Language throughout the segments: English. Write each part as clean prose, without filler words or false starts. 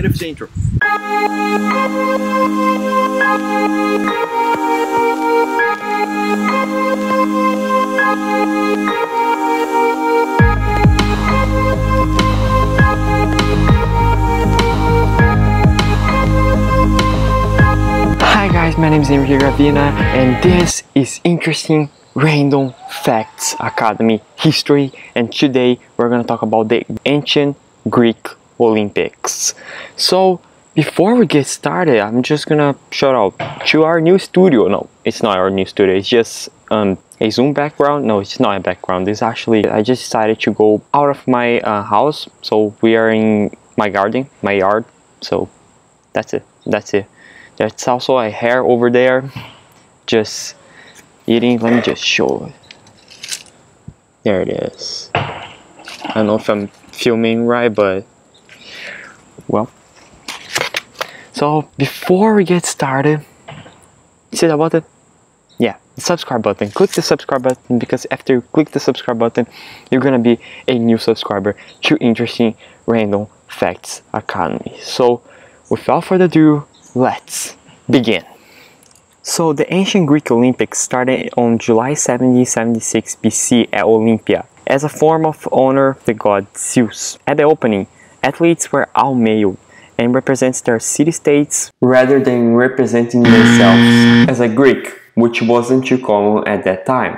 quero fazer a intro. Hi guys, my name is Henrique Gravina and this is Interesting Random Facts Academy History, and today we're gonna talk about the ancient Greek Olympics. So before we get started, I'm just gonna shout out to our new studio. No, it's not our new studio, it's just a Zoom background. No, it's not a background. It's actually, I just decided to go out of my house, so we are in my garden, my yard. So that's it. There's also a hare over there just eating. Let me just show it. There it is. I don't know if I'm filming right, but well. So before we get started, see that button? Yeah, the subscribe button. Click the subscribe button, because after you click the subscribe button, you're gonna be a new subscriber to Interesting Random Facts Academy. So without further ado, let's begin. So the ancient Greek Olympics started on July 76 BC at Olympia as a form of honor the god Zeus. At the opening, athletes were all male and represents their city-states rather than representing themselves as a Greek, which wasn't too common at that time.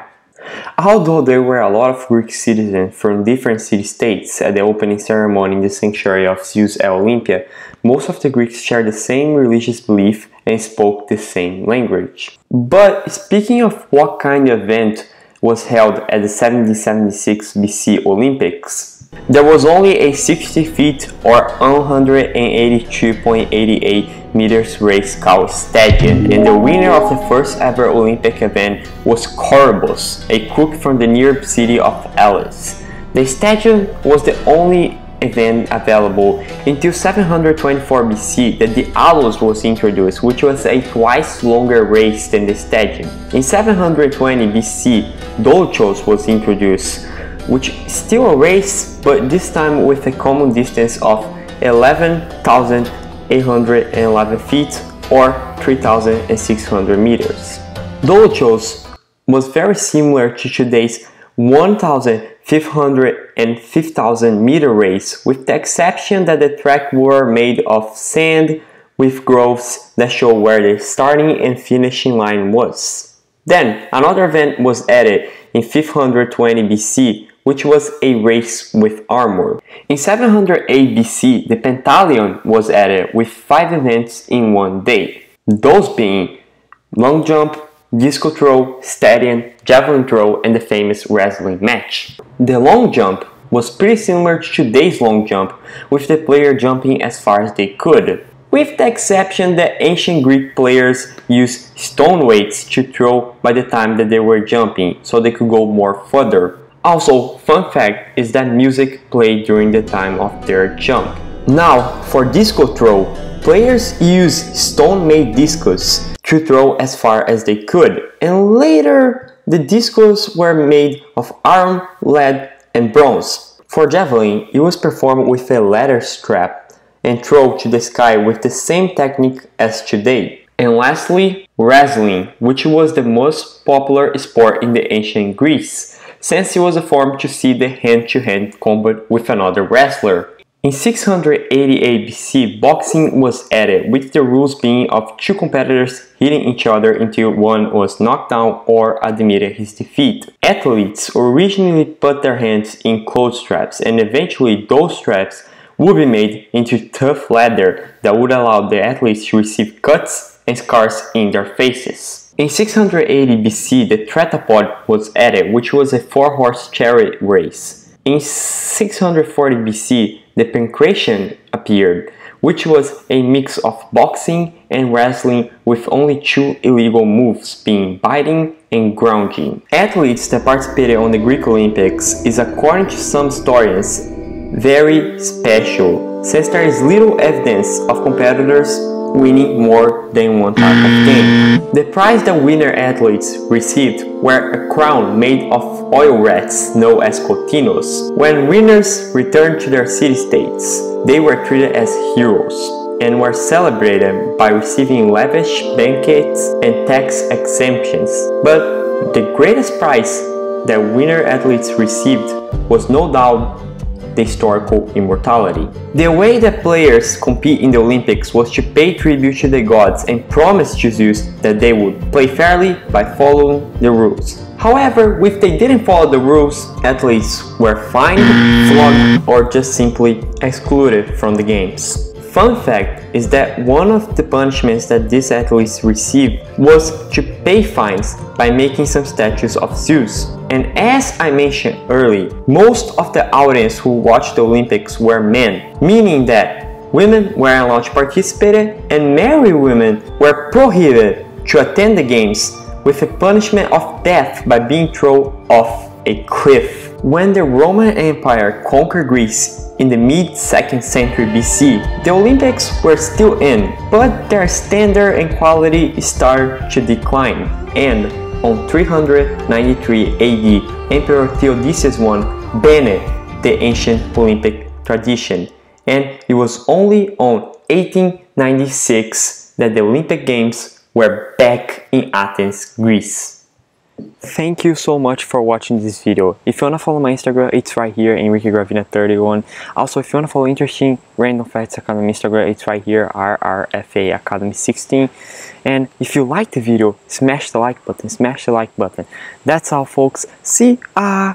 Although there were a lot of Greek citizens from different city-states at the opening ceremony in the sanctuary of Zeus at Olympia, most of the Greeks shared the same religious belief and spoke the same language. But speaking of what kind of event was held at the 76 BC Olympics, there was only a 60 feet or 182.88 meters race called Stadion, and the winner of the first ever Olympic event was Corybus, a cook from the near city of Elis. The Stadion was the only event available until 724 BC that the Allos was introduced, which was a twice longer race than the Stadion. In 720 BC, Douchos was introduced, which is still a race, but this time with a common distance of 11,811 feet or 3,600 meters. Douchos was very similar to today's 1,500 and 5,000 meter race, with the exception that the track were made of sand with groves that show where the starting and finishing line was. Then another event was added in 520 BC, which was a race with armor. In 708 BC, the Pentalion was added with 5 events in one day, those being long jump, disco throw, stadion, javelin throw, and the famous wrestling match. The long jump was pretty similar to today's long jump, with the player jumping as far as they could, with the exception that ancient Greek players used stone weights to throw by the time that they were jumping, so they could go more further. Also, fun fact is that music played during the time of their jump. Now, for disco throw, players used stone-made discus to throw as far as they could, and later the discus were made of iron, lead, and bronze. For javelin, it was performed with a leather strap and thrown to the sky with the same technique as today. And lastly, wrestling, which was the most popular sport in the ancient Greece, since it was a form to see the hand-to-hand combat with another wrestler. In 688 BC, boxing was added, with the rules being of 2 competitors hitting each other until one was knocked down or admitted his defeat. Athletes originally put their hands in clothes straps, and eventually those straps would be made into tough leather that would allow the athletes to receive cuts and scars in their faces. In 680 BC, the Tretapod was added, which was a 4-horse chariot race. In 640 BC, the Pancration appeared, which was a mix of boxing and wrestling with only 2 illegal moves, being biting and grounding. Athletes that participated on the Greek Olympics is, according to some historians, very special, since there is little evidence of competitors winning more than one type of game. The prize the winner athletes received were a crown made of oil rats known as cotinos. When winners returned to their city-states, they were treated as heroes and were celebrated by receiving lavish banquets and tax exemptions. But the greatest prize that winner athletes received was no doubt the historical immortality. The way that players compete in the Olympics was to pay tribute to the gods and promise to Zeus that they would play fairly by following the rules. However, if they didn't follow the rules, athletes were fined, flogged, or just simply excluded from the games. Fun fact is that one of the punishments that these athletes received was to pay fines by making some statues of Zeus. And as I mentioned earlier, most of the audience who watched the Olympics were men, meaning that women were allowed to participate and married women were prohibited to attend the games, with a punishment of death by being thrown off a cliff. When the Roman Empire conquered Greece in the mid-2nd century BC, the Olympics were still in, but their standard and quality started to decline, and on 393 AD, Emperor Theodosius I banned the ancient Olympic tradition, and it was only on 1896 that the Olympic Games were back in Athens, Greece. Thank you so much for watching this video. If you wanna follow my Instagram, it's right here, Enrique Gravina 31. Also, if you wanna follow interesting Random Facts Academy Instagram, it's right here, RRFA Academy 16. And if you like the video, smash the like button, smash the like button. That's all, folks. See ya!